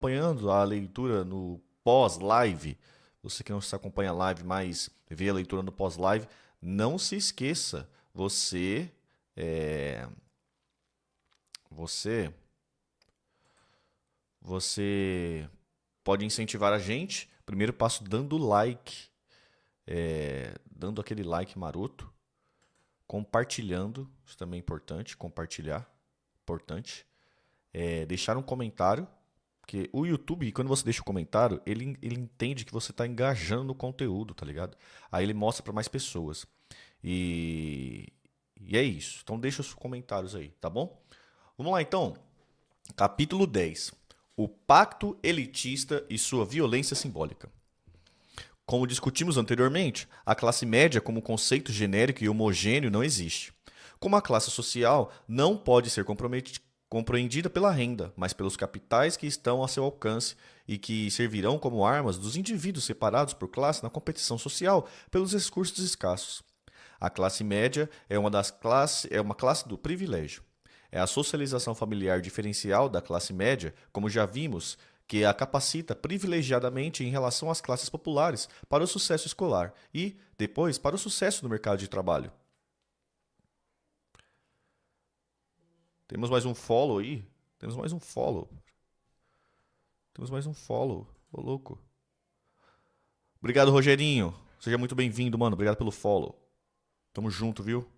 acompanhando a leitura no pós-live, você que não se acompanha a live, mas vê a leitura no pós-live, não se esqueça, é, você, você pode incentivar a gente. Primeiro passo dando like, dando aquele like maroto, compartilhando, isso também é importante, compartilhar, importante. Deixar um comentário, porque o YouTube, quando você deixa o comentário, ele entende que você está engajando no conteúdo, tá ligado? Aí ele mostra para mais pessoas. E, e é isso. Então deixa os comentários aí, tá bom? Vamos lá então. Capítulo 10. O pacto elitista e sua violência simbólica. Como discutimos anteriormente, a classe média como conceito genérico e homogêneo não existe. Como a classe social não pode ser compreendida pela renda, mas pelos capitais que estão a seu alcance e que servirão como armas dos indivíduos separados por classe na competição social pelos recursos escassos. A classe média é uma classe do privilégio. É a socialização familiar diferencial da classe média, como já vimos, que a capacita privilegiadamente em relação às classes populares para o sucesso escolar e, depois, para o sucesso no mercado de trabalho. Temos mais um follow aí? Temos mais um follow. Temos mais um follow. Ô, louco. Obrigado, Rogerinho. Seja muito bem-vindo, mano. Obrigado pelo follow. Tamo junto, viu?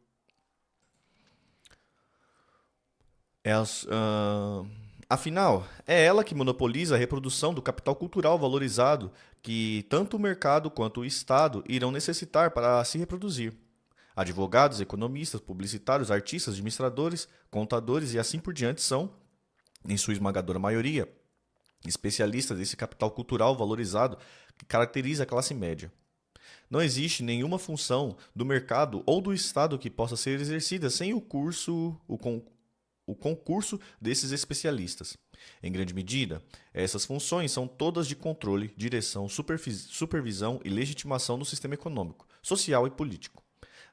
Afinal, é ela que monopoliza a reprodução do capital cultural valorizado que tanto o mercado quanto o Estado irão necessitar para se reproduzir. Advogados, economistas, publicitários, artistas, administradores, contadores e assim por diante são, em sua esmagadora maioria, especialistas desse capital cultural valorizado que caracteriza a classe média. Não existe nenhuma função do mercado ou do Estado que possa ser exercida sem o concurso desses especialistas. Em grande medida, essas funções são todas de controle, direção, supervisão e legitimação do sistema econômico, social e político.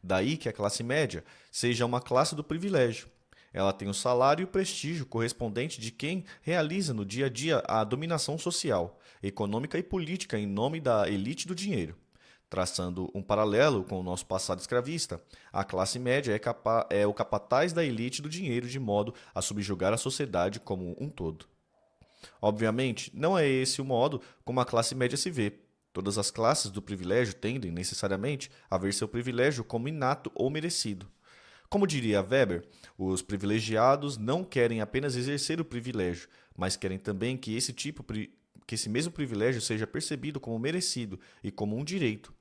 Daí que a classe média seja uma classe do privilégio. Ela tem o salário e o prestígio correspondente de quem realiza no dia a dia a dominação social, econômica e política em nome da elite do dinheiro. Traçando um paralelo com o nosso passado escravista, a classe média é o capataz da elite do dinheiro de modo a subjugar a sociedade como um todo. Obviamente, não é esse o modo como a classe média se vê. Todas as classes do privilégio tendem, necessariamente, a ver seu privilégio como inato ou merecido. Como diria Weber, os privilegiados não querem apenas exercer o privilégio, mas querem também que esse mesmo privilégio seja percebido como merecido e como um direito.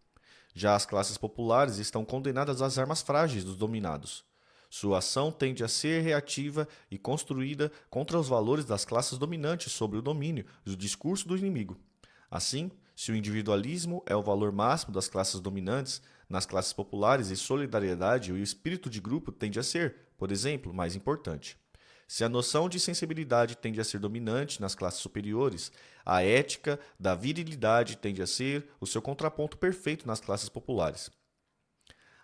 Já as classes populares estão condenadas às armas frágeis dos dominados. Sua ação tende a ser reativa e construída contra os valores das classes dominantes sobre o domínio do discurso do inimigo. Assim, se o individualismo é o valor máximo das classes dominantes, nas classes populares e solidariedade, o espírito de grupo tende a ser, por exemplo, mais importante. Se a noção de sensibilidade tende a ser dominante nas classes superiores, a ética da virilidade tende a ser o seu contraponto perfeito nas classes populares.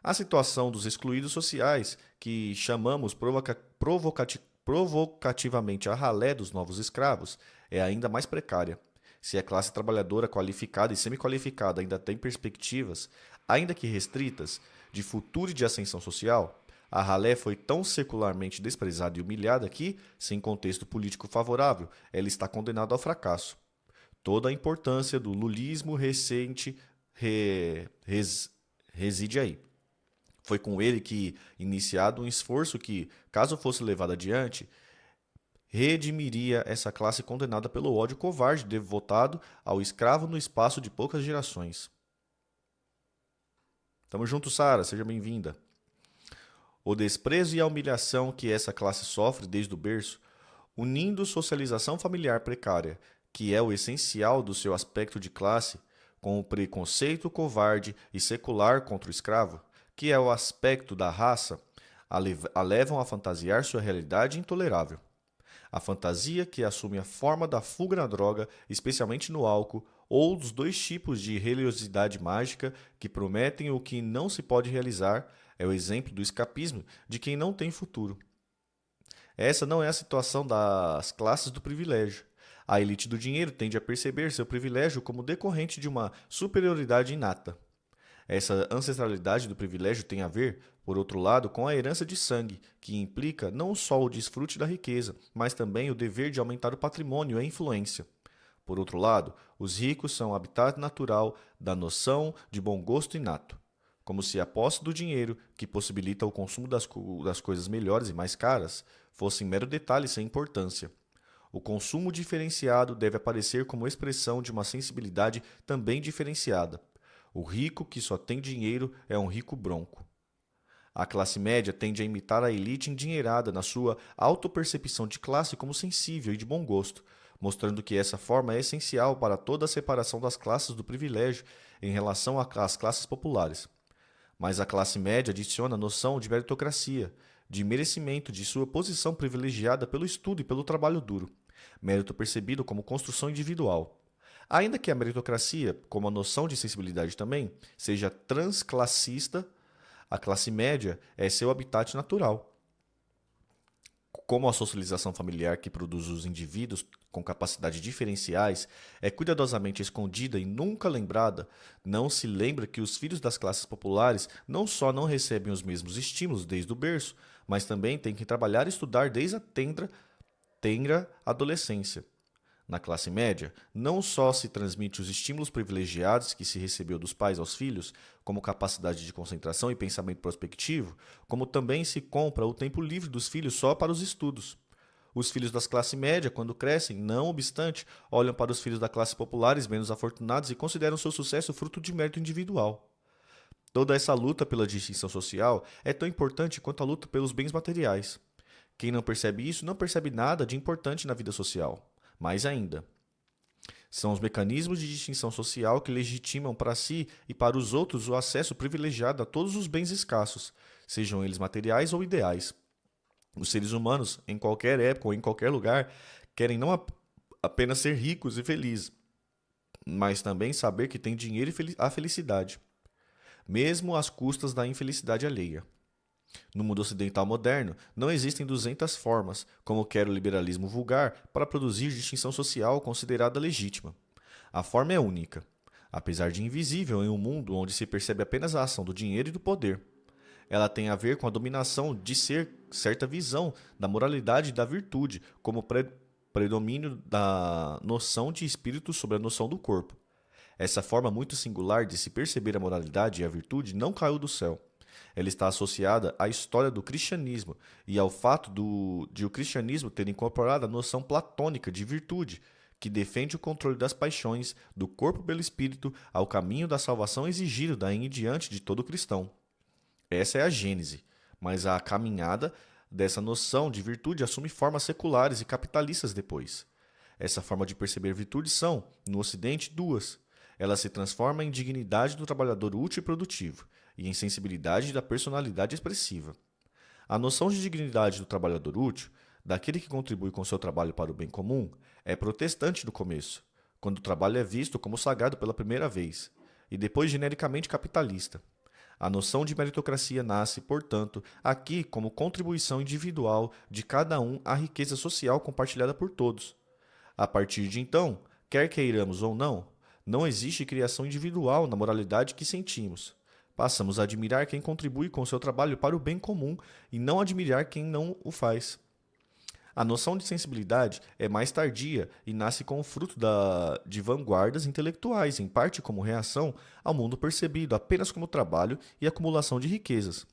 A situação dos excluídos sociais, que chamamos provocativamente a ralé dos novos escravos, é ainda mais precária. Se a classe trabalhadora qualificada e semi-qualificada ainda tem perspectivas, ainda que restritas, de futuro e de ascensão social, a ralé foi tão secularmente desprezada e humilhada que, sem contexto político favorável, ela está condenada ao fracasso. Toda a importância do lulismo recente reside aí. Foi com ele que, iniciado um esforço que, caso fosse levado adiante, redimiria essa classe condenada pelo ódio covarde devotado ao escravo no espaço de poucas gerações. Tamo junto, Sara, seja bem-vinda. O desprezo e a humilhação que essa classe sofre desde o berço, unindo socialização familiar precária, que é o essencial do seu aspecto de classe, com o preconceito covarde e secular contra o escravo, que é o aspecto da raça, a levam a fantasiar sua realidade intolerável. A fantasia que assume a forma da fuga na droga, especialmente no álcool, ou dos dois tipos de religiosidade mágica que prometem o que não se pode realizar, é o exemplo do escapismo de quem não tem futuro. Essa não é a situação das classes do privilégio. A elite do dinheiro tende a perceber seu privilégio como decorrente de uma superioridade inata. Essa ancestralidade do privilégio tem a ver, por outro lado, com a herança de sangue, que implica não só o desfrute da riqueza, mas também o dever de aumentar o patrimônio e a influência. Por outro lado, os ricos são o habitat natural da noção de bom gosto inato, como se a posse do dinheiro, que possibilita o consumo das coisas melhores e mais caras, fosse mero detalhe sem importância. O consumo diferenciado deve aparecer como expressão de uma sensibilidade também diferenciada. O rico que só tem dinheiro é um rico bronco. A classe média tende a imitar a elite endinheirada na sua autopercepção de classe como sensível e de bom gosto, mostrando que essa forma é essencial para toda a separação das classes do privilégio em relação às classes populares. Mas a classe média adiciona a noção de meritocracia, de merecimento de sua posição privilegiada pelo estudo e pelo trabalho duro, mérito percebido como construção individual. Ainda que a meritocracia, como a noção de sensibilidade também, seja transclassista, a classe média é seu habitat natural. Como a socialização familiar que produz os indivíduos com capacidades diferenciais é cuidadosamente escondida e nunca lembrada, não se lembra que os filhos das classes populares não só não recebem os mesmos estímulos desde o berço, mas também têm que trabalhar e estudar desde a tenra adolescência. Na classe média, não só se transmite os estímulos privilegiados que se recebeu dos pais aos filhos, como capacidade de concentração e pensamento prospectivo, como também se compra o tempo livre dos filhos só para os estudos. Os filhos das classe média, quando crescem, não obstante, olham para os filhos da classe populares menos afortunados e consideram seu sucesso fruto de mérito individual. Toda essa luta pela distinção social é tão importante quanto a luta pelos bens materiais. Quem não percebe isso não percebe nada de importante na vida social. Mais ainda, são os mecanismos de distinção social que legitimam para si e para os outros o acesso privilegiado a todos os bens escassos, sejam eles materiais ou ideais. Os seres humanos, em qualquer época ou em qualquer lugar, querem não apenas ser ricos e felizes, mas também saber que têm dinheiro e a felicidade, mesmo às custas da infelicidade alheia. No mundo ocidental moderno, não existem 200 formas, como quer o liberalismo vulgar, para produzir distinção social considerada legítima. A forma é única, apesar de invisível em um mundo onde se percebe apenas a ação do dinheiro e do poder. Ela tem a ver com a dominação de certa visão da moralidade e da virtude, como predomínio da noção de espírito sobre a noção do corpo. Essa forma muito singular de se perceber a moralidade e a virtude não caiu do céu. Ela está associada à história do cristianismo e ao fato de o cristianismo ter incorporado a noção platônica de virtude, que defende o controle das paixões, do corpo pelo espírito, ao caminho da salvação exigido daí em diante de todo cristão. Essa é a gênese, mas a caminhada dessa noção de virtude assume formas seculares e capitalistas depois. Essa forma de perceber virtude são, no Ocidente, duas. Ela se transforma em dignidade do trabalhador útil e produtivo, e em sensibilidade da personalidade expressiva. A noção de dignidade do trabalhador útil, daquele que contribui com seu trabalho para o bem comum, é protestante no começo, quando o trabalho é visto como sagrado pela primeira vez, e depois genericamente capitalista. A noção de meritocracia nasce, portanto, aqui como contribuição individual de cada um à riqueza social compartilhada por todos. A partir de então, quer queiramos ou não, não existe criação individual na moralidade que sentimos. Passamos a admirar quem contribui com seu trabalho para o bem comum e não admirar quem não o faz. A noção de sensibilidade é mais tardia e nasce com o fruto de vanguardas intelectuais, em parte como reação ao mundo percebido apenas como trabalho e acumulação de riquezas.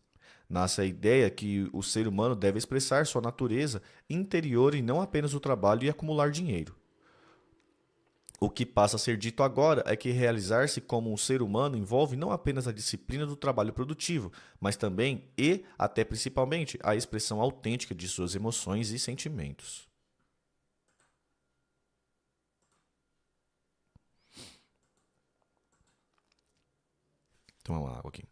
Nasce a ideia que o ser humano deve expressar sua natureza interior e não apenas o trabalho e acumular dinheiro. O que passa a ser dito agora é que realizar-se como um ser humano envolve não apenas a disciplina do trabalho produtivo, mas também e, até principalmente, a expressão autêntica de suas emoções e sentimentos. Toma uma água aqui.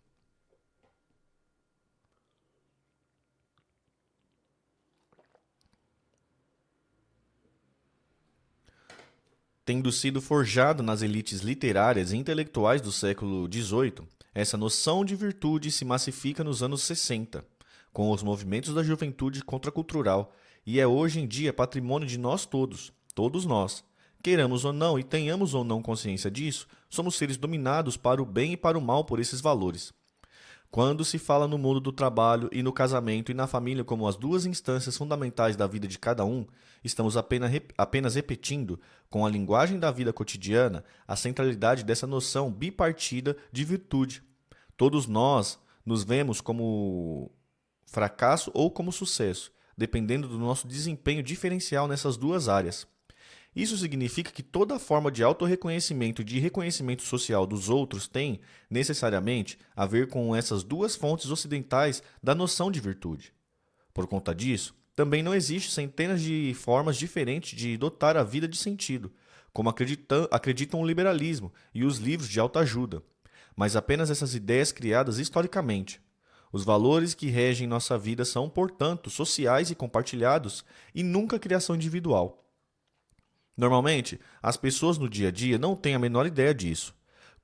Tendo sido forjado nas elites literárias e intelectuais do século XVIII, essa noção de virtude se massifica nos anos 60, com os movimentos da juventude contracultural, e é hoje em dia patrimônio de nós todos, todos nós. Queiramos ou não e tenhamos ou não consciência disso, somos seres dominados para o bem e para o mal por esses valores. Quando se fala no mundo do trabalho e no casamento e na família como as duas instâncias fundamentais da vida de cada um, estamos apenas repetindo, com a linguagem da vida cotidiana, a centralidade dessa noção bipartida de virtude. Todos nós nos vemos como fracasso ou como sucesso, dependendo do nosso desempenho diferencial nessas duas áreas. Isso significa que toda forma de autorreconhecimento e de reconhecimento social dos outros tem, necessariamente, a ver com essas duas fontes ocidentais da noção de virtude. Por conta disso, também não existe centenas de formas diferentes de dotar a vida de sentido, como acreditam o liberalismo e os livros de autoajuda, mas apenas essas ideias criadas historicamente. Os valores que regem nossa vida são, portanto, sociais e compartilhados e nunca criação individual. Normalmente, as pessoas no dia a dia não têm a menor ideia disso.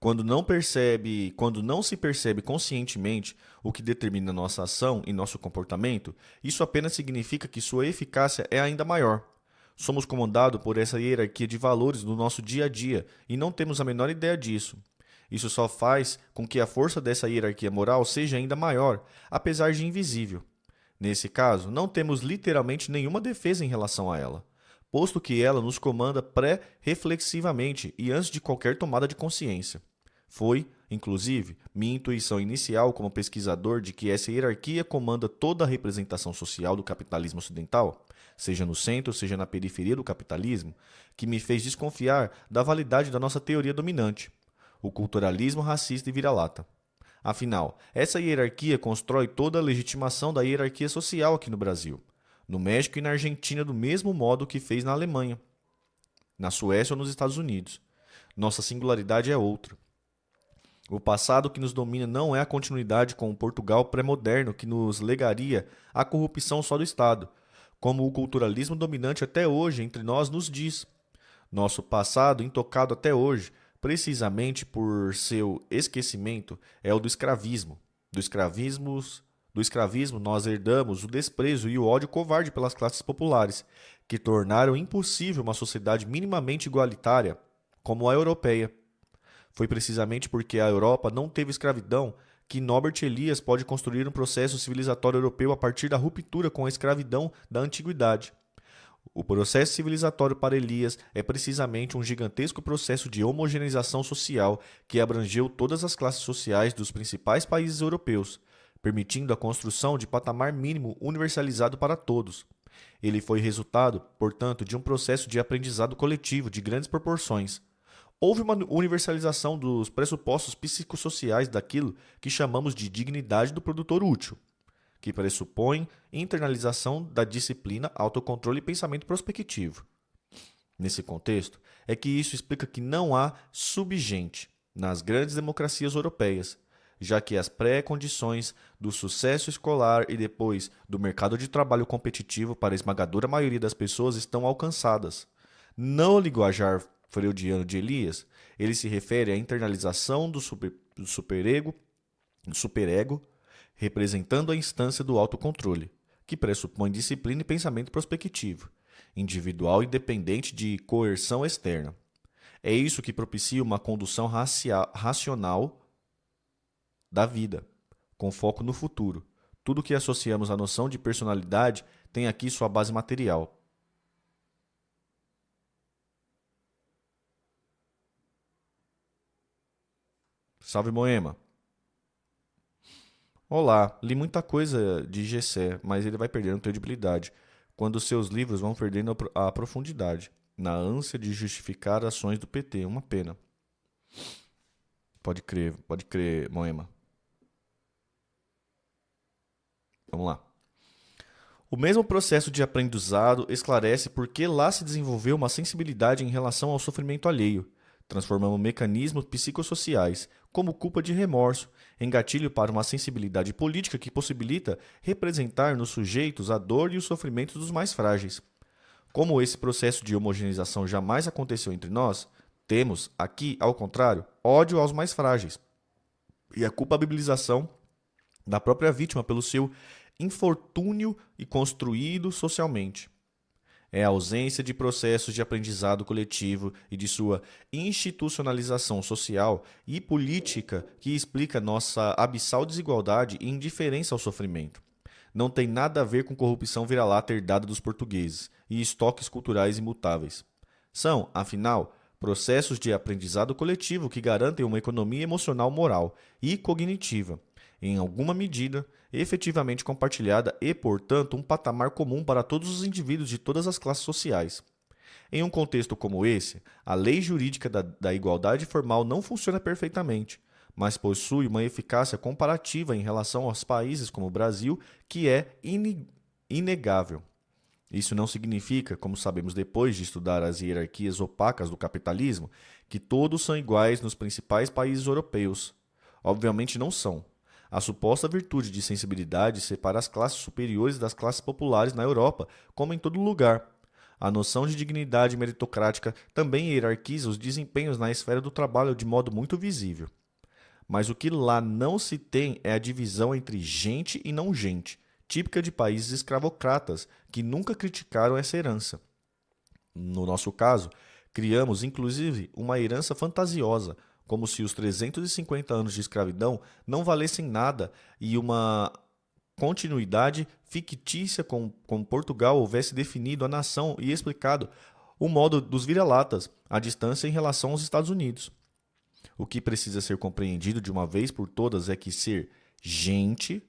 Quando não se percebe conscientemente o que determina nossa ação e nosso comportamento, isso apenas significa que sua eficácia é ainda maior. Somos comandados por essa hierarquia de valores no nosso dia a dia e não temos a menor ideia disso. Isso só faz com que a força dessa hierarquia moral seja ainda maior, apesar de invisível. Nesse caso, não temos literalmente nenhuma defesa em relação a ela, posto que ela nos comanda pré-reflexivamente e antes de qualquer tomada de consciência. Foi, inclusive, minha intuição inicial como pesquisador de que essa hierarquia comanda toda a representação social do capitalismo ocidental, seja no centro, seja na periferia do capitalismo, que me fez desconfiar da validade da nossa teoria dominante, o culturalismo racista e vira-lata. Afinal, essa hierarquia constrói toda a legitimação da hierarquia social aqui no Brasil, no México e na Argentina do mesmo modo que fez na Alemanha, na Suécia ou nos Estados Unidos. Nossa singularidade é outra. O passado que nos domina não é a continuidade com o Portugal pré-moderno que nos legaria a corrupção só do Estado, como o culturalismo dominante até hoje entre nós nos diz. Nosso passado, intocado até hoje, precisamente por seu esquecimento, é o do escravismo. Do escravismo nós herdamos o desprezo e o ódio covarde pelas classes populares, que tornaram impossível uma sociedade minimamente igualitária como a europeia. Foi precisamente porque a Europa não teve escravidão que Norbert Elias pode construir um processo civilizatório europeu a partir da ruptura com a escravidão da antiguidade. O processo civilizatório para Elias é precisamente um gigantesco processo de homogeneização social que abrangeu todas as classes sociais dos principais países europeus, permitindo a construção de patamar mínimo universalizado para todos. Ele foi resultado, portanto, de um processo de aprendizado coletivo de grandes proporções. Houve uma universalização dos pressupostos psicossociais daquilo que chamamos de dignidade do produtor útil, que pressupõe internalização da disciplina, autocontrole e pensamento prospectivo. Nesse contexto, é que isso explica que não há subgente nas grandes democracias europeias, já que as pré-condições do sucesso escolar e depois do mercado de trabalho competitivo para a esmagadora maioria das pessoas estão alcançadas. No linguajar freudiano de Elias, ele se refere à internalização do superego, representando a instância do autocontrole, que pressupõe disciplina e pensamento prospectivo, individual e dependente de coerção externa. É isso que propicia uma condução racional da vida, com foco no futuro. Tudo que associamos à noção de personalidade tem aqui sua base material. Salve, Moema! Olá, li muita coisa de Gessé, mas ele vai perdendo credibilidade quando seus livros vão perdendo a profundidade, na ânsia de justificar ações do PT. Uma pena. Pode crer, Moema. Vamos lá. O mesmo processo de aprendizado esclarece por que lá se desenvolveu uma sensibilidade em relação ao sofrimento alheio, transformando mecanismos psicossociais, como culpa de remorso, em gatilho para uma sensibilidade política que possibilita representar nos sujeitos a dor e o sofrimento dos mais frágeis. Como esse processo de homogeneização jamais aconteceu entre nós, temos, aqui, ao contrário, ódio aos mais frágeis e a culpabilização da própria vítima pelo seu infortúnio e construído socialmente. É a ausência de processos de aprendizado coletivo e de sua institucionalização social e política que explica nossa abissal desigualdade e indiferença ao sofrimento. Não tem nada a ver com corrupção vira-lata herdada dos portugueses e estoques culturais imutáveis. São, afinal, processos de aprendizado coletivo que garantem uma economia emocional moral e cognitiva, em alguma medida, efetivamente compartilhada e, portanto, um patamar comum para todos os indivíduos de todas as classes sociais. Em um contexto como esse, a lei jurídica da igualdade formal não funciona perfeitamente, mas possui uma eficácia comparativa em relação aos países como o Brasil, que é inegável. Isso não significa, como sabemos depois de estudar as hierarquias opacas do capitalismo, que todos são iguais nos principais países europeus. Obviamente não são. A suposta virtude de sensibilidade separa as classes superiores das classes populares na Europa, como em todo lugar. A noção de dignidade meritocrática também hierarquiza os desempenhos na esfera do trabalho de modo muito visível. Mas o que lá não se tem é a divisão entre gente e não gente, típica de países escravocratas que nunca criticaram essa herança. No nosso caso, criamos inclusive uma herança fantasiosa, como se os 350 anos de escravidão não valessem nada e uma continuidade fictícia com Portugal houvesse definido a nação e explicado o modo dos vira-latas, a distância em relação aos Estados Unidos. O que precisa ser compreendido de uma vez por todas é que ser gente,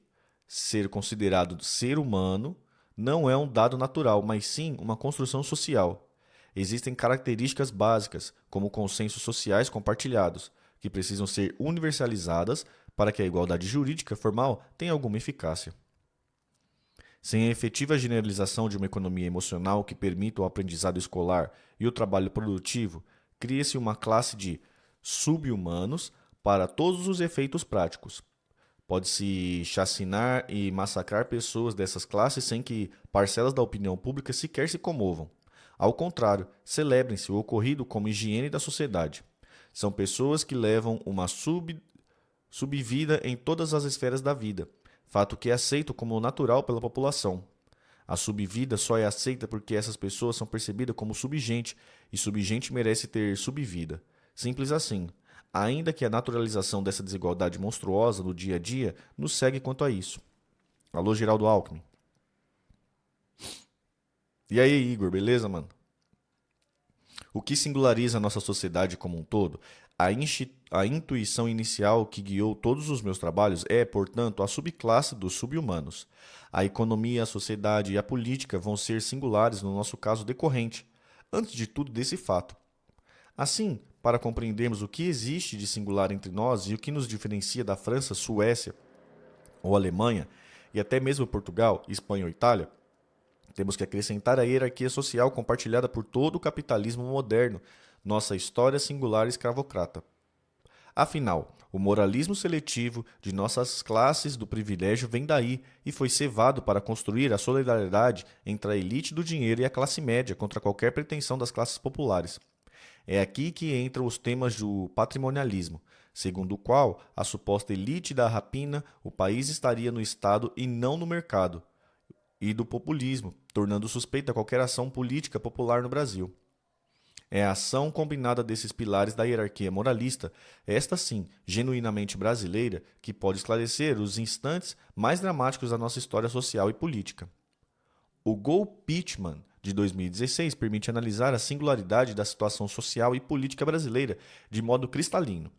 ser considerado ser humano, não é um dado natural, mas sim uma construção social. Existem características básicas, como consensos sociais compartilhados, que precisam ser universalizadas para que a igualdade jurídica formal tenha alguma eficácia. Sem a efetiva generalização de uma economia emocional que permita o aprendizado escolar e o trabalho produtivo, cria-se uma classe de sub-humanos para todos os efeitos práticos. Pode-se chacinar e massacrar pessoas dessas classes sem que parcelas da opinião pública sequer se comovam. Ao contrário, celebrem-se o ocorrido como higiene da sociedade. São pessoas que levam uma subvida em todas as esferas da vida, fato que é aceito como natural pela população. A subvida só é aceita porque essas pessoas são percebidas como subgente, e subgente merece ter subvida. Simples assim. Ainda que a naturalização dessa desigualdade monstruosa no dia a dia nos segue quanto a isso. Alô, Geraldo Alckmin. E aí, Igor, beleza, mano? O que singulariza a nossa sociedade como um todo, a intuição inicial que guiou todos os meus trabalhos é, portanto, a subclasse dos sub-humanos. A economia, a sociedade e a política vão ser singulares no nosso caso decorrente, antes de tudo, desse fato. Assim, para compreendermos o que existe de singular entre nós e o que nos diferencia da França, Suécia ou Alemanha, e até mesmo Portugal, Espanha ou Itália, temos que acrescentar a hierarquia social compartilhada por todo o capitalismo moderno, nossa história singular escravocrata. Afinal, o moralismo seletivo de nossas classes do privilégio vem daí e foi cevado para construir a solidariedade entre a elite do dinheiro e a classe média contra qualquer pretensão das classes populares. É aqui que entram os temas do patrimonialismo, segundo o qual a suposta elite da rapina, o país estaria no Estado e não no mercado, e do populismo, tornando suspeita qualquer ação política popular no Brasil. É a ação combinada desses pilares da hierarquia moralista, esta sim, genuinamente brasileira, que pode esclarecer os instantes mais dramáticos da nossa história social e política. O Goldpichman de 2016 permite analisar a singularidade da situação social e política brasileira de modo cristalino.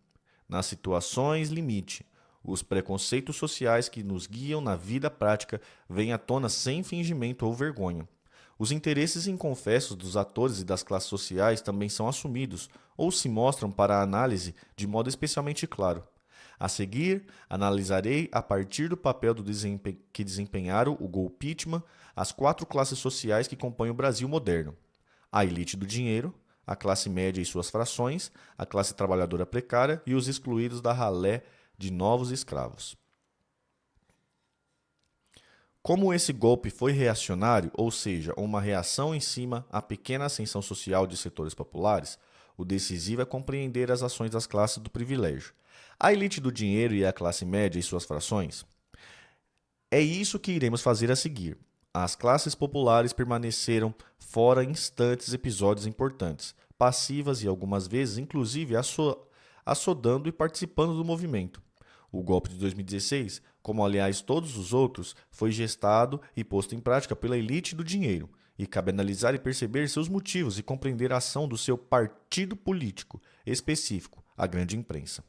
Nas situações limite, os preconceitos sociais que nos guiam na vida prática vêm à tona sem fingimento ou vergonha. Os interesses inconfessos dos atores e das classes sociais também são assumidos ou se mostram para a análise de modo especialmente claro. A seguir, analisarei, a partir do papel que desempenharam o Goldpichman, as 4 classes sociais que compõem o Brasil moderno: a elite do dinheiro, a classe média e suas frações, a classe trabalhadora precária e os excluídos da ralé de novos escravos. Como esse golpe foi reacionário, ou seja, uma reação em cima à pequena ascensão social de setores populares, o decisivo é compreender as ações das classes do privilégio. A elite do dinheiro e a classe média e suas frações. É isso que iremos fazer a seguir. As classes populares permaneceram fora em instantes episódios importantes, passivas e algumas vezes, inclusive, assodando e participando do movimento. O golpe de 2016, como aliás todos os outros, foi gestado e posto em prática pela elite do dinheiro, e cabe analisar e perceber seus motivos e compreender a ação do seu partido político específico, a grande imprensa.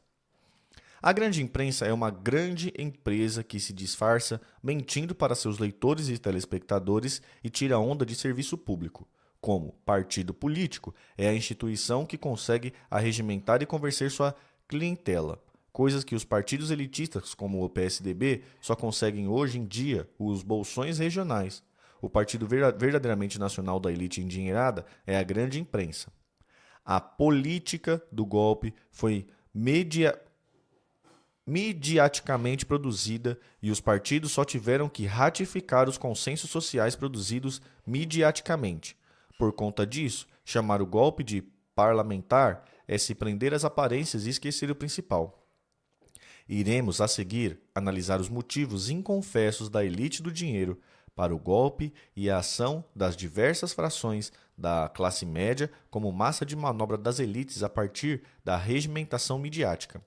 A grande imprensa é uma grande empresa que se disfarça mentindo para seus leitores e telespectadores e tira onda de serviço público. Como partido político, é a instituição que consegue arregimentar e convencer sua clientela, coisas que os partidos elitistas, como o PSDB, só conseguem hoje em dia os bolsões regionais. O partido verdadeiramente nacional da elite endinheirada é a grande imprensa. A política do golpe foi mediaticamente produzida e os partidos só tiveram que ratificar os consensos sociais produzidos mediaticamente. Por conta disso, chamar o golpe de parlamentar é se prender às aparências e esquecer o principal. Iremos, a seguir, analisar os motivos inconfessos da elite do dinheiro para o golpe e a ação das diversas frações da classe média como massa de manobra das elites a partir da regimentação midiática.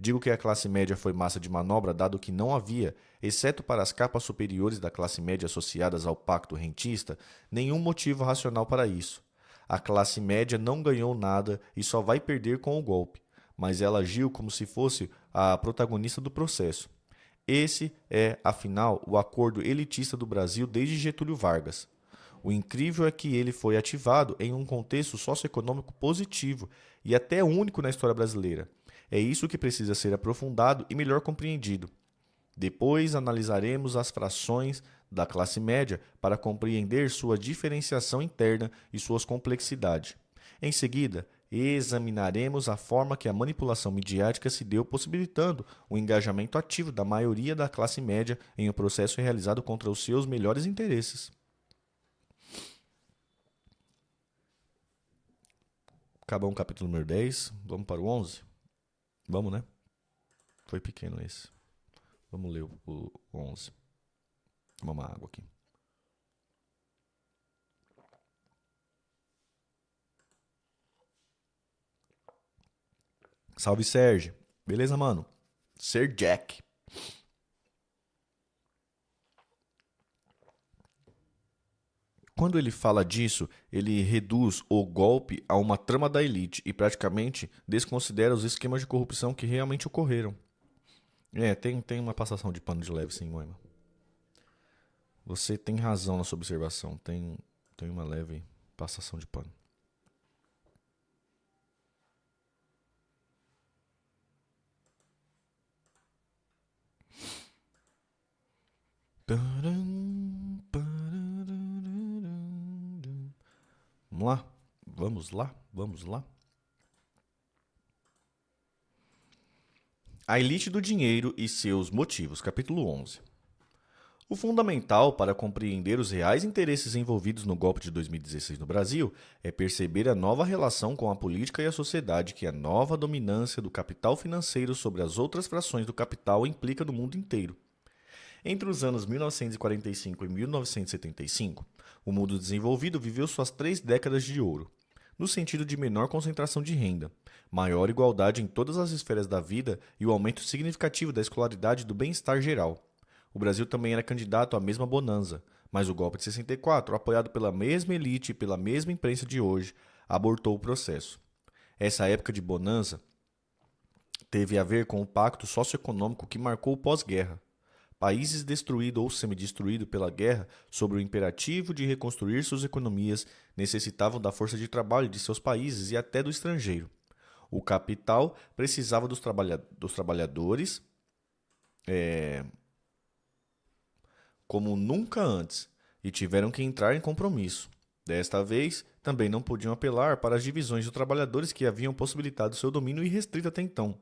Digo que a classe média foi massa de manobra dado que não havia, exceto para as capas superiores da classe média associadas ao pacto rentista, nenhum motivo racional para isso. A classe média não ganhou nada e só vai perder com o golpe, mas ela agiu como se fosse a protagonista do processo. Esse é, afinal, o acordo elitista do Brasil desde Getúlio Vargas. O incrível é que ele foi ativado em um contexto socioeconômico positivo e até único na história brasileira. É isso que precisa ser aprofundado e melhor compreendido. Depois analisaremos as frações da classe média para compreender sua diferenciação interna e suas complexidades. Em seguida, examinaremos a forma que a manipulação midiática se deu possibilitando o engajamento ativo da maioria da classe média em um processo realizado contra os seus melhores interesses. Acabou o capítulo número 10, vamos para o 11? Vamos, né? Foi pequeno esse. Vamos ler o 11. Vamos uma água aqui. Salve, Sérgio. Beleza, mano? Ser Jack. Quando ele fala disso, ele reduz o golpe a uma trama da elite e praticamente desconsidera os esquemas de corrupção que realmente ocorreram. Tem uma passação de pano de leve, sim, Moema. Você tem razão na sua observação. Tem uma leve passação de pano. Vamos lá? Vamos lá? Vamos lá? A elite do dinheiro e seus motivos, capítulo 11. O fundamental para compreender os reais interesses envolvidos no golpe de 2016 no Brasil é perceber a nova relação com a política e a sociedade que a nova dominância do capital financeiro sobre as outras frações do capital implica no mundo inteiro. Entre os anos 1945 e 1975, o mundo desenvolvido viveu suas 3 décadas de ouro, no sentido de menor concentração de renda, maior igualdade em todas as esferas da vida e o aumento significativo da escolaridade e do bem-estar geral. O Brasil também era candidato à mesma bonança, mas o golpe de 64, apoiado pela mesma elite e pela mesma imprensa de hoje, abortou o processo. Essa época de bonança teve a ver com o pacto socioeconômico que marcou o pós-guerra. Países destruídos ou semidestruídos pela guerra, sob o imperativo de reconstruir suas economias, necessitavam da força de trabalho de seus países e até do estrangeiro. O capital precisava dos trabalhadores como nunca antes e tiveram que entrar em compromisso. Desta vez, também não podiam apelar para as divisões dos trabalhadores que haviam possibilitado seu domínio irrestrito até então,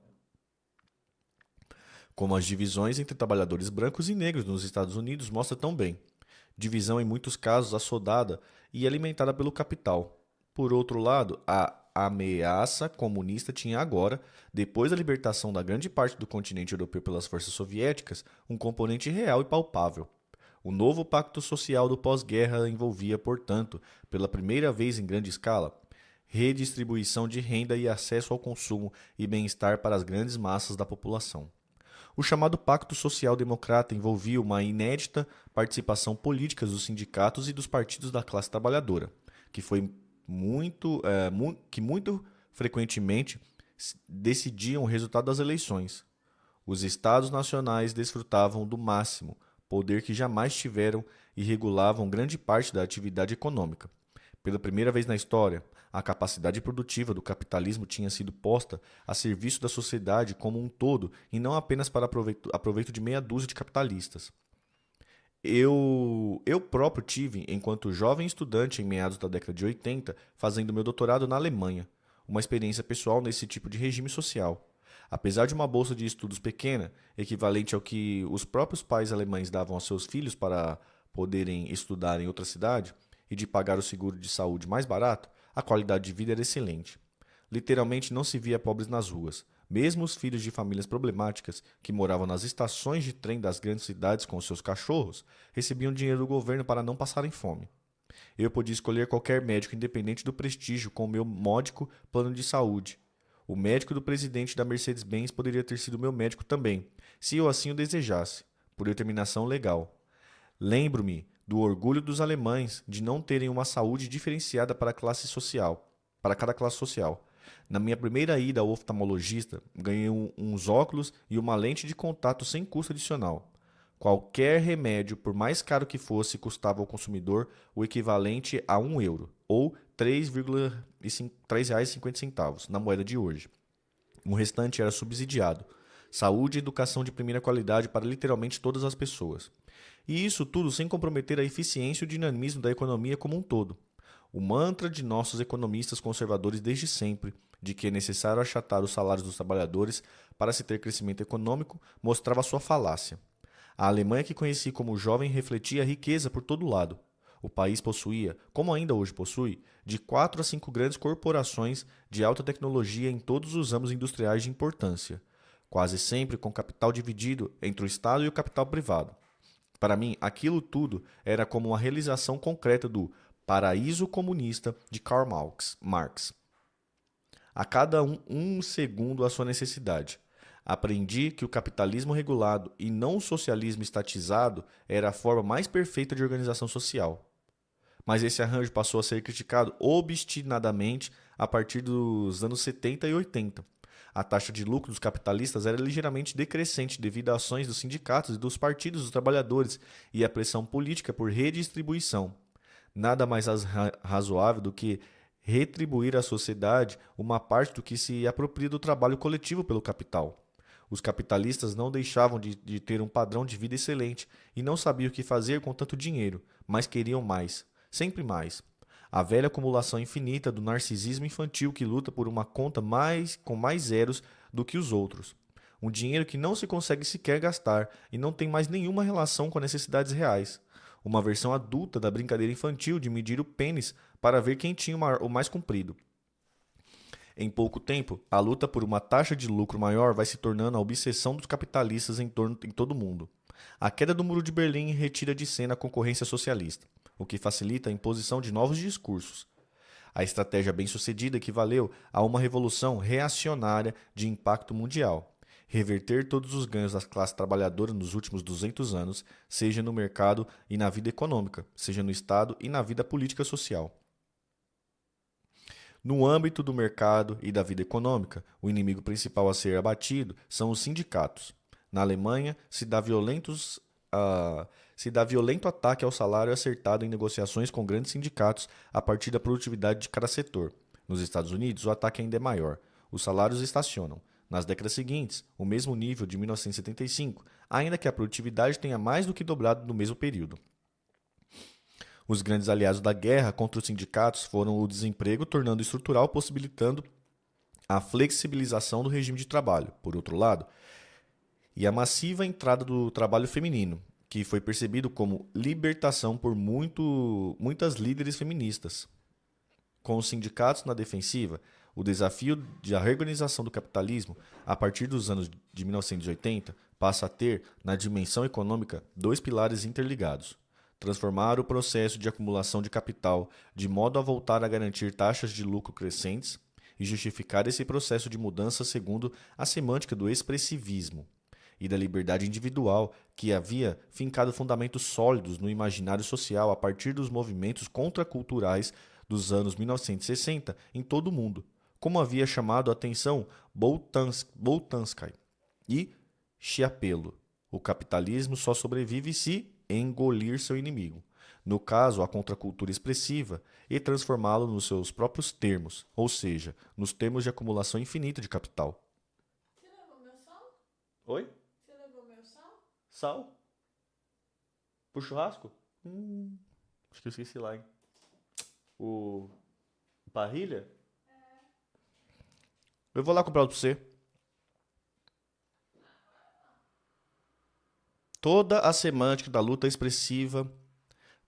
como as divisões entre trabalhadores brancos e negros nos Estados Unidos mostra tão bem. Divisão em muitos casos assodada e alimentada pelo capital. Por outro lado, a ameaça comunista tinha agora, depois da libertação da grande parte do continente europeu pelas forças soviéticas, um componente real e palpável. O novo pacto social do pós-guerra envolvia, portanto, pela primeira vez em grande escala, redistribuição de renda e acesso ao consumo e bem-estar para as grandes massas da população. O chamado Pacto Social Democrata envolvia uma inédita participação política dos sindicatos e dos partidos da classe trabalhadora, que foi que muito frequentemente decidiam o resultado das eleições. Os estados nacionais desfrutavam do máximo poder que jamais tiveram e regulavam grande parte da atividade econômica. Pela primeira vez na história, a capacidade produtiva do capitalismo tinha sido posta a serviço da sociedade como um todo e não apenas para aproveito de meia dúzia de capitalistas. Eu próprio tive, enquanto jovem estudante em meados da década de 80, fazendo meu doutorado na Alemanha, uma experiência pessoal nesse tipo de regime social. Apesar de uma bolsa de estudos pequena, equivalente ao que os próprios pais alemães davam aos seus filhos para poderem estudar em outra cidade, e de pagar o seguro de saúde mais barato, a qualidade de vida era excelente. Literalmente não se via pobres nas ruas. Mesmo os filhos de famílias problemáticas, que moravam nas estações de trem das grandes cidades com seus cachorros, recebiam dinheiro do governo para não passarem fome. Eu podia escolher qualquer médico independente do prestígio com o meu módico plano de saúde. O médico do presidente da Mercedes-Benz poderia ter sido meu médico também, se eu assim o desejasse, por determinação legal. Lembro-me do orgulho dos alemães de não terem uma saúde diferenciada para cada classe social. Na minha primeira ida ao oftalmologista, ganhei uns óculos e uma lente de contato sem custo adicional. Qualquer remédio, por mais caro que fosse, custava ao consumidor o equivalente a €1, ou R$ 3,50 na moeda de hoje. O restante era subsidiado. Saúde e educação de primeira qualidade para literalmente todas as pessoas. E isso tudo sem comprometer a eficiência e o dinamismo da economia como um todo. O mantra de nossos economistas conservadores desde sempre, de que é necessário achatar os salários dos trabalhadores para se ter crescimento econômico, mostrava sua falácia. A Alemanha que conheci como jovem refletia a riqueza por todo lado. O país possuía, como ainda hoje possui, de 4 a 5 grandes corporações de alta tecnologia em todos os ramos industriais de importância, quase sempre com capital dividido entre o Estado e o capital privado. Para mim, aquilo tudo era como uma realização concreta do paraíso comunista de Karl Marx. A cada um segundo a sua necessidade. Aprendi que o capitalismo regulado e não o socialismo estatizado era a forma mais perfeita de organização social. Mas esse arranjo passou a ser criticado obstinadamente a partir dos anos 70 e 80. A taxa de lucro dos capitalistas era ligeiramente decrescente devido a ações dos sindicatos e dos partidos dos trabalhadores e a pressão política por redistribuição. Nada mais razoável do que retribuir à sociedade uma parte do que se apropria do trabalho coletivo pelo capital. Os capitalistas não deixavam de ter um padrão de vida excelente e não sabiam o que fazer com tanto dinheiro, mas queriam mais, sempre mais. A velha acumulação infinita do narcisismo infantil que luta por uma conta com mais zeros do que os outros. Um dinheiro que não se consegue sequer gastar e não tem mais nenhuma relação com as necessidades reais. Uma versão adulta da brincadeira infantil de medir o pênis para ver quem tinha o mais comprido. Em pouco tempo, a luta por uma taxa de lucro maior vai se tornando a obsessão dos capitalistas em todo o mundo. A queda do Muro de Berlim retira de cena a concorrência socialista, o que facilita a imposição de novos discursos. A estratégia bem-sucedida equivaleu a uma revolução reacionária de impacto mundial. Reverter todos os ganhos da classe trabalhadora nos últimos 200 anos, seja no mercado e na vida econômica, seja no Estado e na vida política social. No âmbito do mercado e da vida econômica, o inimigo principal a ser abatido são os sindicatos. Na Alemanha, se dá violento ataque ao salário acertado em negociações com grandes sindicatos a partir da produtividade de cada setor. Nos Estados Unidos, o ataque ainda é maior. Os salários estacionam. Nas décadas seguintes, o mesmo nível de 1975, ainda que a produtividade tenha mais do que dobrado no mesmo período. Os grandes aliados da guerra contra os sindicatos foram o desemprego, tornando estrutural, possibilitando a flexibilização do regime de trabalho, por outro lado, e a massiva entrada do trabalho feminino, que foi percebido como libertação por muitas líderes feministas. Com os sindicatos na defensiva, O desafio da reorganização do capitalismo, a partir dos anos de 1980, passa a ter, na dimensão econômica, dois pilares interligados: transformar o processo de acumulação de capital de modo a voltar a garantir taxas de lucro crescentes e justificar esse processo de mudança segundo a semântica do expressivismo e da liberdade individual, que havia fincado fundamentos sólidos no imaginário social a partir dos movimentos contraculturais dos anos 1960 em todo o mundo, como havia chamado a atenção Boltanski e Schiapello. O capitalismo só sobrevive se engolir seu inimigo, no caso a contracultura expressiva, e transformá-lo nos seus próprios termos, ou seja, nos termos de acumulação infinita de capital. Você levou meu sal? Oi? Você levou meu sal? Sal? Pro churrasco? Acho que eu esqueci lá, hein? O parrilha? Eu vou lá comprar outro pra você. Toda a semântica da luta expressiva.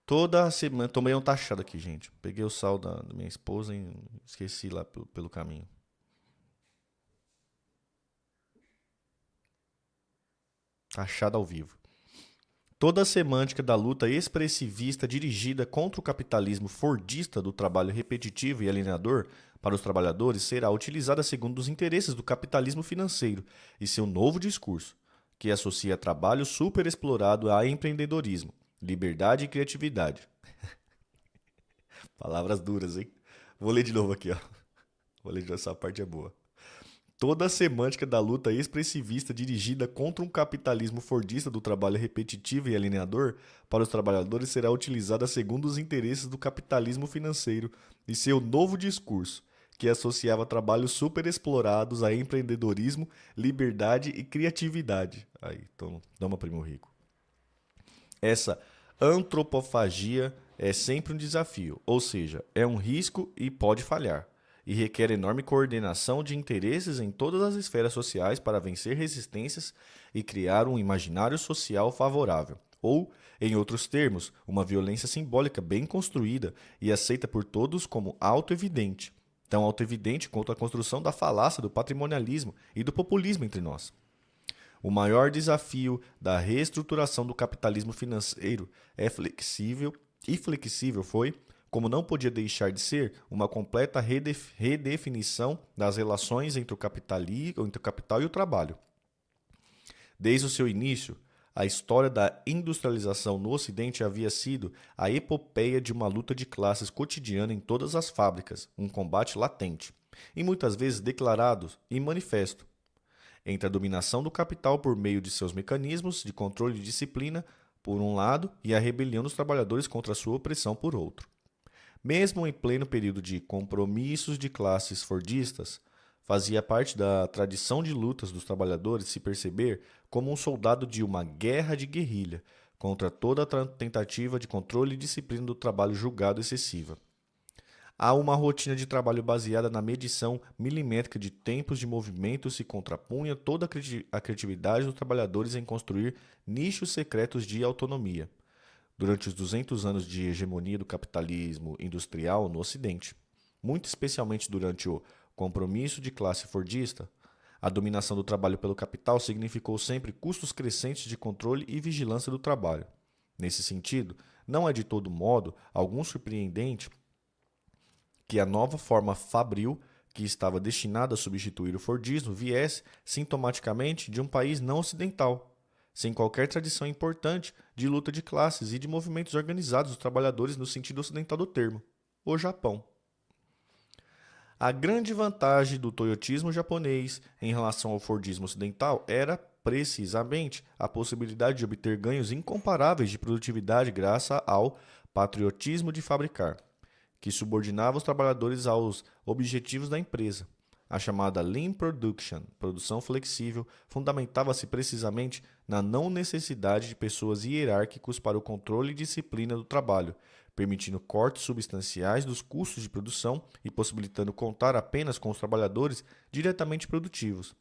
Toda a semana. Tomei um taxado aqui, gente. Peguei o sal da minha esposa e esqueci lá pelo caminho. Taxado ao vivo. Toda a semântica da luta expressivista dirigida contra o capitalismo fordista do trabalho repetitivo e alienador para os trabalhadores será utilizada segundo os interesses do capitalismo financeiro e seu novo discurso, que associa trabalho superexplorado a empreendedorismo, liberdade e criatividade. Palavras duras, hein? Vou ler de novo aqui, ó. Vou ler de novo, essa parte é boa. Toda a semântica da luta expressivista dirigida contra um capitalismo fordista do trabalho repetitivo e alienador para os trabalhadores será utilizada segundo os interesses do capitalismo financeiro e seu novo discurso, que associava trabalhos superexplorados a empreendedorismo, liberdade e criatividade. Aí, então, toma, primo rico. Essa antropofagia é sempre um desafio, ou seja, é um risco e pode falhar, e requer enorme coordenação de interesses em todas as esferas sociais para vencer resistências e criar um imaginário social favorável, ou, em outros termos, uma violência simbólica bem construída e aceita por todos como auto-evidente, tão auto-evidente quanto a construção da falácia do patrimonialismo e do populismo entre nós. O maior desafio da reestruturação do capitalismo financeiro é flexível foi, como não podia deixar de ser, uma completa redefinição das relações entre o capital e o trabalho. Desde o seu início, a história da industrialização no Ocidente havia sido a epopeia de uma luta de classes cotidiana em todas as fábricas, um combate latente, e muitas vezes declarado e manifesto, entre a dominação do capital por meio de seus mecanismos de controle e disciplina, por um lado, e a rebelião dos trabalhadores contra a sua opressão, por outro. Mesmo em pleno período de compromissos de classes fordistas, fazia parte da tradição de lutas dos trabalhadores se perceber como um soldado de uma guerra de guerrilha contra toda a tentativa de controle e disciplina do trabalho julgado excessiva. Há uma rotina de trabalho baseada na medição milimétrica de tempos de movimento se contrapunha toda a criatividade dos trabalhadores em construir nichos secretos de autonomia, durante os 200 anos de hegemonia do capitalismo industrial no Ocidente, muito especialmente durante o compromisso de classe fordista. A dominação do trabalho pelo capital significou sempre custos crescentes de controle e vigilância do trabalho. Nesse sentido, não é de todo modo algum surpreendente que a nova forma fabril, que estava destinada a substituir o fordismo, viesse sintomaticamente de um país não ocidental, sem qualquer tradição importante de luta de classes e de movimentos organizados dos trabalhadores no sentido ocidental do termo, o Japão. A grande vantagem do toyotismo japonês em relação ao fordismo ocidental era, precisamente, a possibilidade de obter ganhos incomparáveis de produtividade graças ao patriotismo de fabricar, que subordinava os trabalhadores aos objetivos da empresa. A chamada Lean Production, produção flexível, fundamentava-se precisamente na não necessidade de pessoas hierárquicos para o controle e disciplina do trabalho, permitindo cortes substanciais dos custos de produção e possibilitando contar apenas com os trabalhadores diretamente produtivos.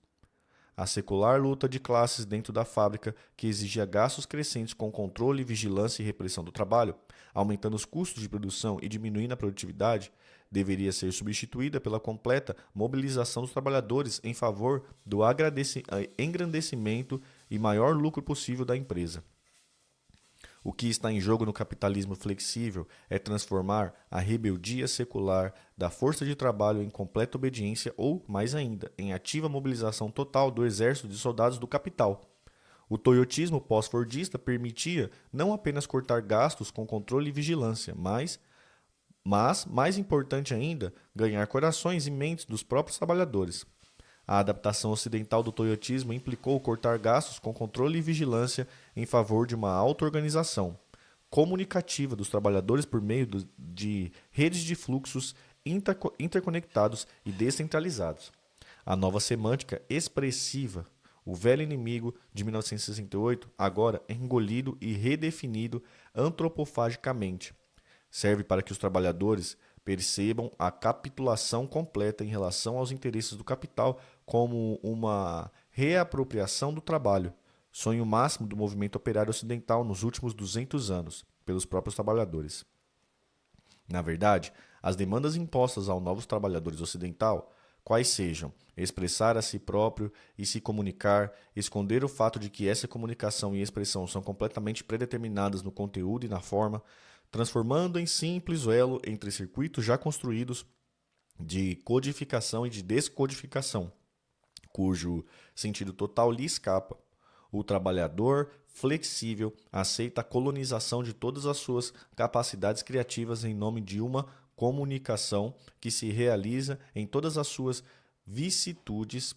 A secular luta de classes dentro da fábrica, que exigia gastos crescentes com controle, vigilância e repressão do trabalho, aumentando os custos de produção e diminuindo a produtividade, deveria ser substituída pela completa mobilização dos trabalhadores em favor do engrandecimento e maior lucro possível da empresa. O que está em jogo no capitalismo flexível é transformar a rebeldia secular da força de trabalho em completa obediência ou, mais ainda, em ativa mobilização total do exército de soldados do capital. O toyotismo pós-fordista permitia não apenas cortar gastos com controle e vigilância, mas, mais importante ainda, ganhar corações e mentes dos próprios trabalhadores. A adaptação ocidental do toyotismo implicou cortar gastos com controle e vigilância em favor de uma auto-organização comunicativa dos trabalhadores por meio de redes de fluxos interconectados e descentralizados. A nova semântica expressiva, o velho inimigo de 1968, agora engolido e redefinido antropofagicamente, serve para que os trabalhadores percebam a capitulação completa em relação aos interesses do capital como uma reapropriação do trabalho, sonho máximo do movimento operário ocidental nos últimos 200 anos, pelos próprios trabalhadores. Na verdade, as demandas impostas aos novos trabalhadores ocidental, quais sejam expressar a si próprio e se comunicar, esconder o fato de que essa comunicação e expressão são completamente predeterminadas no conteúdo e na forma, transformando em simples elo entre circuitos já construídos de codificação e de descodificação, cujo sentido total lhe escapa. O trabalhador flexível aceita a colonização de todas as suas capacidades criativas em nome de uma comunicação que se realiza em todas as suas vicissitudes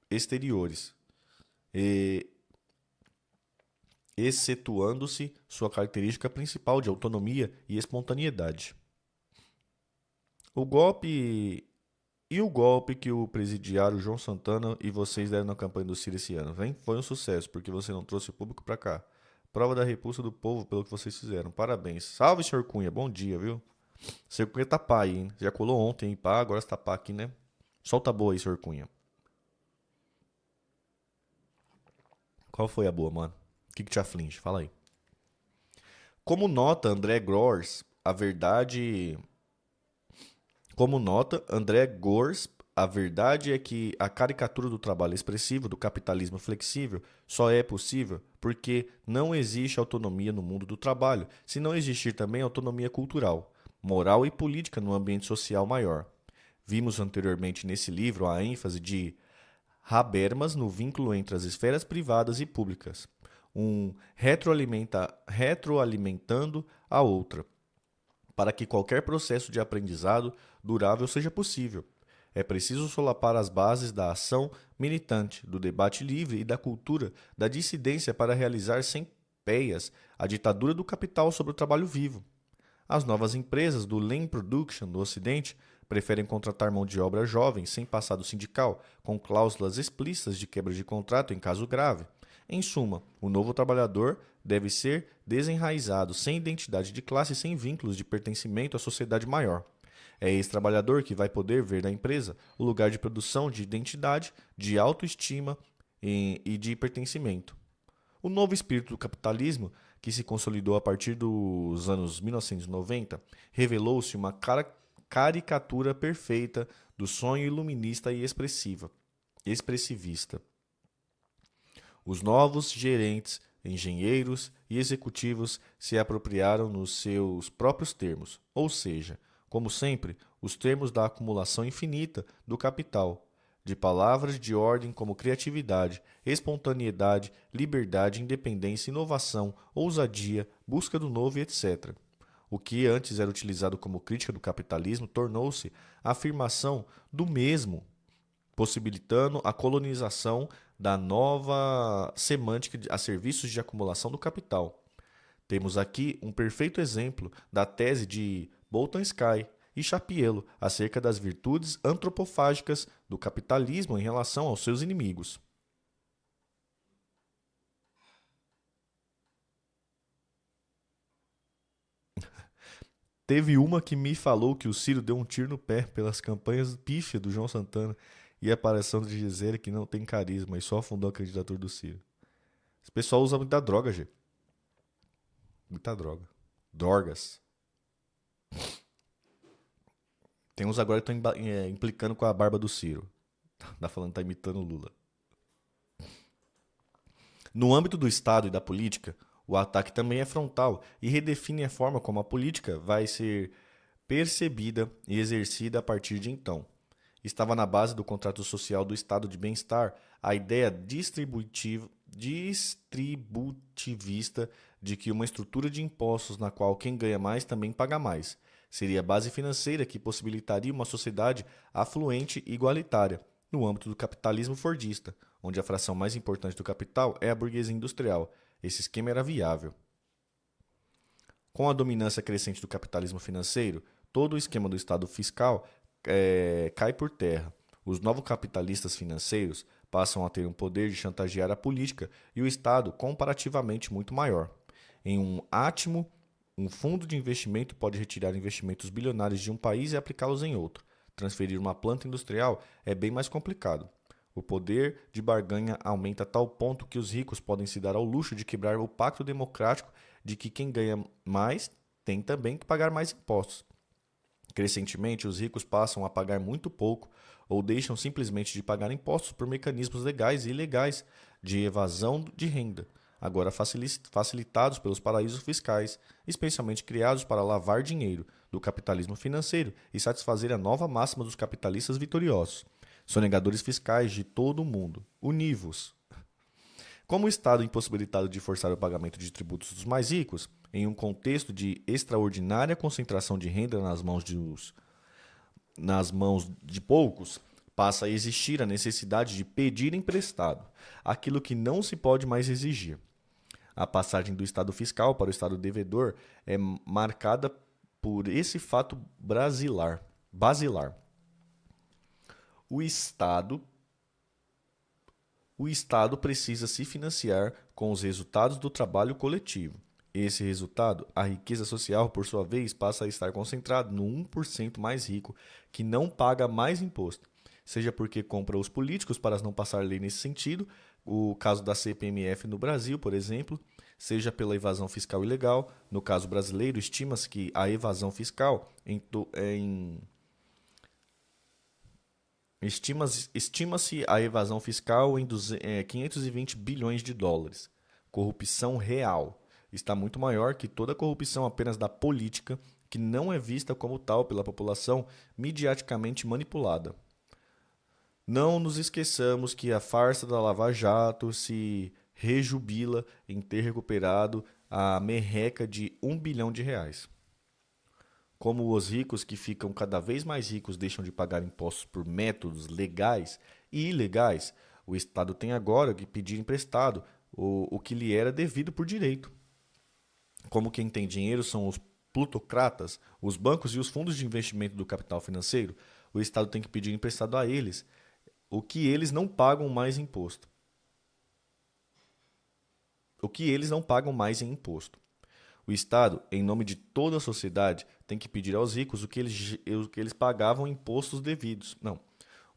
exteriores, excetuando-se sua característica principal de autonomia e espontaneidade. O golpe que o presidiário João Santana e vocês deram na campanha do Ciro esse ano, hein? Foi um sucesso, porque você não trouxe o público para cá. Prova da repulsa do povo pelo que vocês fizeram. Parabéns. Salve, senhor Cunha. Bom dia, viu? Senhor Cunha tá pá aí, hein? Já colou ontem, hein? Pá, agora você tá pá aqui, né? Solta a boa aí, senhor Cunha. Qual foi a boa, mano? O que te aflige? Fala aí. Como nota André Gors, a verdade é que a caricatura do trabalho expressivo, do capitalismo flexível, só é possível porque não existe autonomia no mundo do trabalho, se não existir também autonomia cultural, moral e política no ambiente social maior. Vimos anteriormente nesse livro a ênfase de Habermas no vínculo entre as esferas privadas e públicas, retroalimentando a outra, para que qualquer processo de aprendizado durável seja possível. É preciso solapar as bases da ação militante, do debate livre e da cultura da dissidência para realizar sem péias a ditadura do capital sobre o trabalho vivo. As novas empresas do Lean Production do Ocidente preferem contratar mão de obra jovem, sem passado sindical, com cláusulas explícitas de quebra de contrato em caso grave. Em suma, o novo trabalhador deve ser desenraizado, sem identidade de classe e sem vínculos de pertencimento à sociedade maior. É esse trabalhador que vai poder ver na empresa o lugar de produção de identidade, de autoestima e de pertencimento. O novo espírito do capitalismo, que se consolidou a partir dos anos 1990, revelou-se uma caricatura perfeita do sonho iluminista e expressivista. Os novos gerentes, engenheiros e executivos se apropriaram nos seus próprios termos, ou seja, como sempre, os termos da acumulação infinita do capital, de palavras de ordem como criatividade, espontaneidade, liberdade, independência, inovação, ousadia, busca do novo e etc. O que antes era utilizado como crítica do capitalismo tornou-se a afirmação do mesmo, possibilitando a colonização da nova semântica a serviços de acumulação do capital. Temos aqui um perfeito exemplo da tese de Boltanski e Chapiello acerca das virtudes antropofágicas do capitalismo em relação aos seus inimigos. Teve uma que me falou que o Ciro deu um tiro no pé pelas campanhas pífias do João Santana e a aparição de Gisele que não tem carisma e só afundou a candidatura do Ciro. Esse pessoal usa muita droga, gente. Muita droga. Drogas. Tem uns agora que estão implicando com a barba do Ciro. Tá falando que tá imitando o Lula. No âmbito do Estado e da política, o ataque também é frontal e redefine a forma como a política vai ser percebida e exercida a partir de então. Estava na base do contrato social do estado de bem-estar a ideia distributivista de que uma estrutura de impostos na qual quem ganha mais também paga mais. Seria a base financeira que possibilitaria uma sociedade afluente e igualitária, no âmbito do capitalismo fordista, onde a fração mais importante do capital é a burguesia industrial. Esse esquema era viável. Com a dominância crescente do capitalismo financeiro, todo o esquema do Estado fiscal cai por terra. Os novos capitalistas financeiros passam a ter um poder de chantagear a política e o Estado comparativamente muito maior. Em um átimo, um fundo de investimento pode retirar investimentos bilionários de um país e aplicá-los em outro. Transferir uma planta industrial é bem mais complicado. O poder de barganha aumenta a tal ponto que os ricos podem se dar ao luxo de quebrar o pacto democrático de que quem ganha mais tem também que pagar mais impostos. Crescentemente, os ricos passam a pagar muito pouco ou deixam simplesmente de pagar impostos por mecanismos legais e ilegais de evasão de renda, agora facilitados pelos paraísos fiscais, especialmente criados para lavar dinheiro do capitalismo financeiro e satisfazer a nova máxima dos capitalistas vitoriosos. Sonegadores fiscais de todo o mundo. Univos. Como o Estado impossibilitado de forçar o pagamento de tributos dos mais ricos, em um contexto de extraordinária concentração de renda nas mãos de poucos, passa a existir a necessidade de pedir emprestado, aquilo que não se pode mais exigir. A passagem do Estado fiscal para o Estado devedor é marcada por esse fato basilar. O Estado precisa se financiar com os resultados do trabalho coletivo. Esse resultado, a riqueza social, por sua vez, passa a estar concentrado no 1% mais rico, que não paga mais imposto. Seja porque compra os políticos para não passar lei nesse sentido, o caso da CPMF no Brasil, por exemplo, seja pela evasão fiscal ilegal. No caso brasileiro, estima-se que a evasão fiscal Estima-se a evasão fiscal em 520 bilhões de dólares. Corrupção real está muito maior que toda a corrupção apenas da política, que não é vista como tal pela população mediaticamente manipulada. Não nos esqueçamos que a farsa da Lava Jato se rejubila em ter recuperado a merreca de R$ 1 bilhão. Como os ricos que ficam cada vez mais ricos deixam de pagar impostos por métodos legais e ilegais, o Estado tem agora que pedir emprestado o que lhe era devido por direito. Como quem tem dinheiro são os plutocratas, os bancos e os fundos de investimento do capital financeiro, o Estado tem que pedir emprestado a eles o que eles não pagam mais em imposto. O Estado, em nome de toda a sociedade, tem que pedir aos ricos o que eles pagavam em impostos devidos. Não.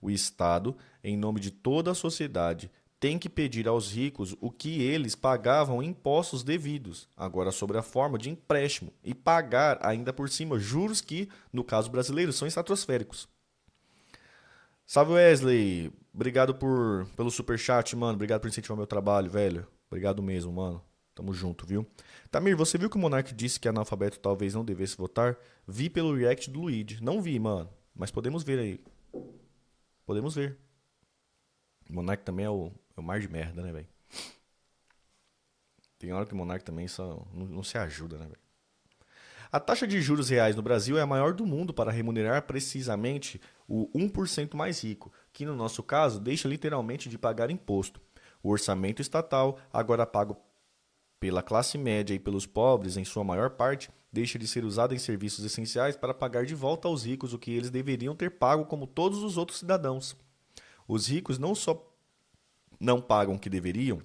O Estado, em nome de toda a sociedade, tem que pedir aos ricos o que eles pagavam em impostos devidos, agora sob a forma de empréstimo, e pagar ainda por cima juros que, no caso brasileiro, são estratosféricos. Salve Wesley, obrigado pelo superchat, mano, obrigado por incentivar meu trabalho, velho. Obrigado mesmo, mano. Tamo junto, viu? Tamir, você viu que o Monark disse que analfabeto talvez não devesse votar? Vi pelo react do Luigi. Não vi, mano. Mas podemos ver aí. Podemos ver. O Monark também é o mar de merda, né, velho? Tem hora que o Monark também só não se ajuda, né, velho? A taxa de juros reais no Brasil é a maior do mundo para remunerar precisamente o 1% mais rico, que no nosso caso deixa literalmente de pagar imposto. O orçamento estatal, agora pago pela classe média e pelos pobres, em sua maior parte, deixa de ser usado em serviços essenciais para pagar de volta aos ricos o que eles deveriam ter pago como todos os outros cidadãos. Os ricos não só não pagam o que deveriam,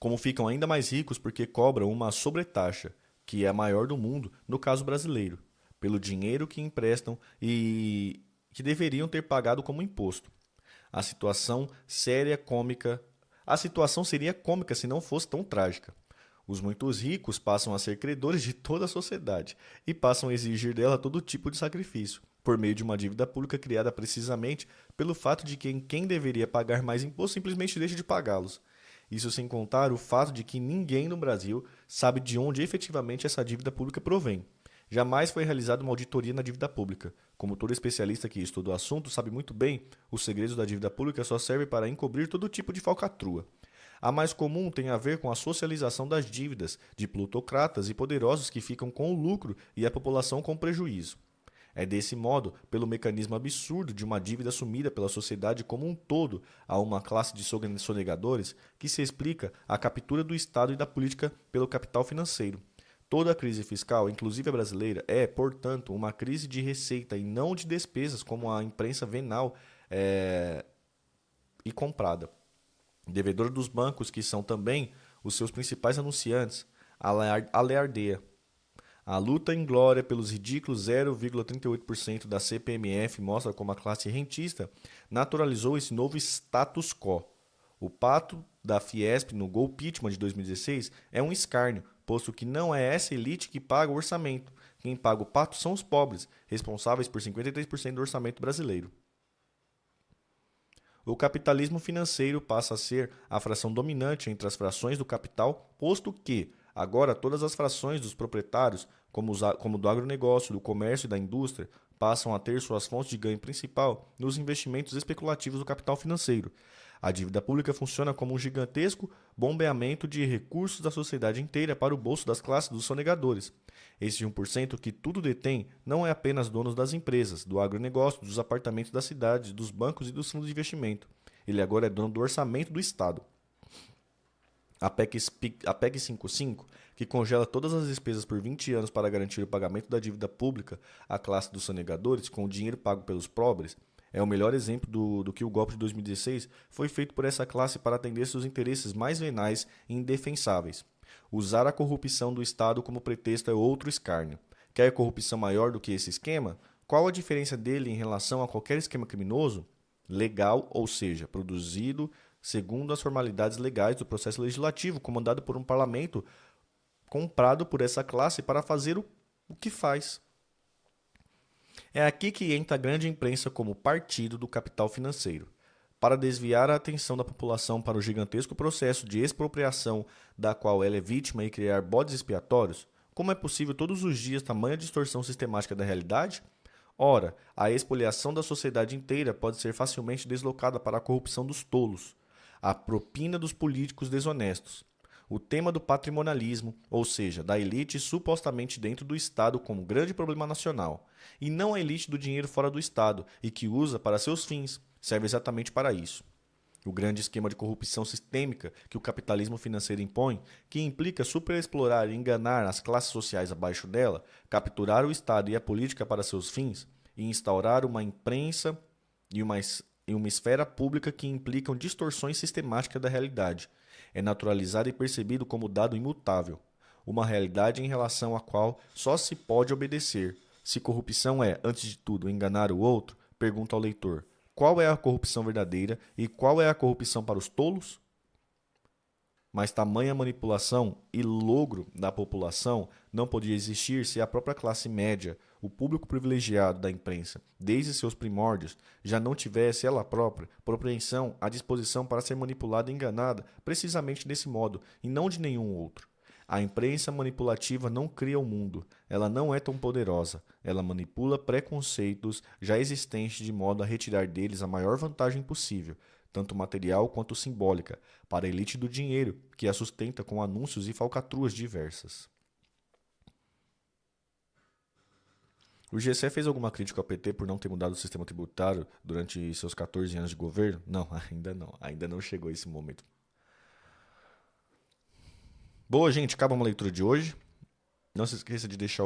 como ficam ainda mais ricos porque cobram uma sobretaxa, que é a maior do mundo, no caso brasileiro, pelo dinheiro que emprestam e que deveriam ter pagado como imposto. A situação seria cômica se não fosse tão trágica. Os muitos ricos passam a ser credores de toda a sociedade e passam a exigir dela todo tipo de sacrifício, por meio de uma dívida pública criada precisamente pelo fato de que quem deveria pagar mais imposto simplesmente deixa de pagá-los. Isso sem contar o fato de que ninguém no Brasil sabe de onde efetivamente essa dívida pública provém. Jamais foi realizada uma auditoria na dívida pública. Como todo especialista que estuda o assunto sabe muito bem, os segredos da dívida pública só servem para encobrir todo tipo de falcatrua. A mais comum tem a ver com a socialização das dívidas, de plutocratas e poderosos que ficam com o lucro e a população com o prejuízo. É desse modo, pelo mecanismo absurdo de uma dívida assumida pela sociedade como um todo a uma classe de sonegadores, que se explica a captura do Estado e da política pelo capital financeiro. Toda a crise fiscal, inclusive a brasileira, é, portanto, uma crise de receita e não de despesas, como a imprensa venal e comprada. Devedor dos bancos, que são também os seus principais anunciantes, alardeia. A luta inglória pelos ridículos 0,38% da CPMF mostra como a classe rentista naturalizou esse novo status quo. O pato da Fiesp no golpismo de 2016 é um escárnio, posto que não é essa elite que paga o orçamento. Quem paga o pato são os pobres, responsáveis por 53% do orçamento brasileiro. O capitalismo financeiro passa a ser a fração dominante entre as frações do capital, posto que, agora, todas as frações dos proprietários, como do agronegócio, do comércio e da indústria, passam a ter suas fontes de ganho principal nos investimentos especulativos do capital financeiro. A dívida pública funciona como um gigantesco bombeamento de recursos da sociedade inteira para o bolso das classes dos sonegadores. Esse 1% que tudo detém não é apenas dono das empresas, do agronegócio, dos apartamentos das cidades, dos bancos e dos fundos de investimento. Ele agora é dono do orçamento do Estado. A PEC 55, que congela todas as despesas por 20 anos para garantir o pagamento da dívida pública à classe dos sonegadores com o dinheiro pago pelos pobres, é o melhor exemplo do que o golpe de 2016 foi feito por essa classe para atender seus interesses mais venais e indefensáveis. Usar a corrupção do Estado como pretexto é outro escárnio. Quer corrupção maior do que esse esquema? Qual a diferença dele em relação a qualquer esquema criminoso? Legal, ou seja, produzido segundo as formalidades legais do processo legislativo, comandado por um parlamento comprado por essa classe para fazer o que faz. É aqui que entra a grande imprensa como partido do capital financeiro. Para desviar a atenção da população para o gigantesco processo de expropriação da qual ela é vítima e criar bodes expiatórios, como é possível todos os dias tamanha distorção sistemática da realidade? Ora, a expoliação da sociedade inteira pode ser facilmente deslocada para a corrupção dos tolos, a propina dos políticos desonestos, o tema do patrimonialismo, ou seja, da elite supostamente dentro do Estado como grande problema nacional, e não a elite do dinheiro fora do Estado e que usa para seus fins, serve exatamente para isso. O grande esquema de corrupção sistêmica que o capitalismo financeiro impõe, que implica superexplorar e enganar as classes sociais abaixo dela, capturar o Estado e a política para seus fins, e instaurar uma imprensa e uma esfera pública que implicam distorções sistemáticas da realidade, é naturalizado e percebido como dado imutável, uma realidade em relação à qual só se pode obedecer. Se corrupção é, antes de tudo, enganar o outro, pergunta ao leitor: qual é a corrupção verdadeira e qual é a corrupção para os tolos? Mas tamanha manipulação e logro da população não podia existir se a própria classe média, o público privilegiado da imprensa, desde seus primórdios, já não tivesse ela própria propensião à disposição para ser manipulada e enganada precisamente desse modo, e não de nenhum outro. A imprensa manipulativa não cria o mundo, ela não é tão poderosa, ela manipula preconceitos já existentes de modo a retirar deles a maior vantagem possível, tanto material quanto simbólica, para a elite do dinheiro, que a sustenta com anúncios e falcatruas diversas. O GC fez alguma crítica ao PT por não ter mudado o sistema tributário durante seus 14 anos de governo? Não, ainda não chegou esse momento. Boa, gente, acaba uma leitura de hoje. Não se esqueça de deixar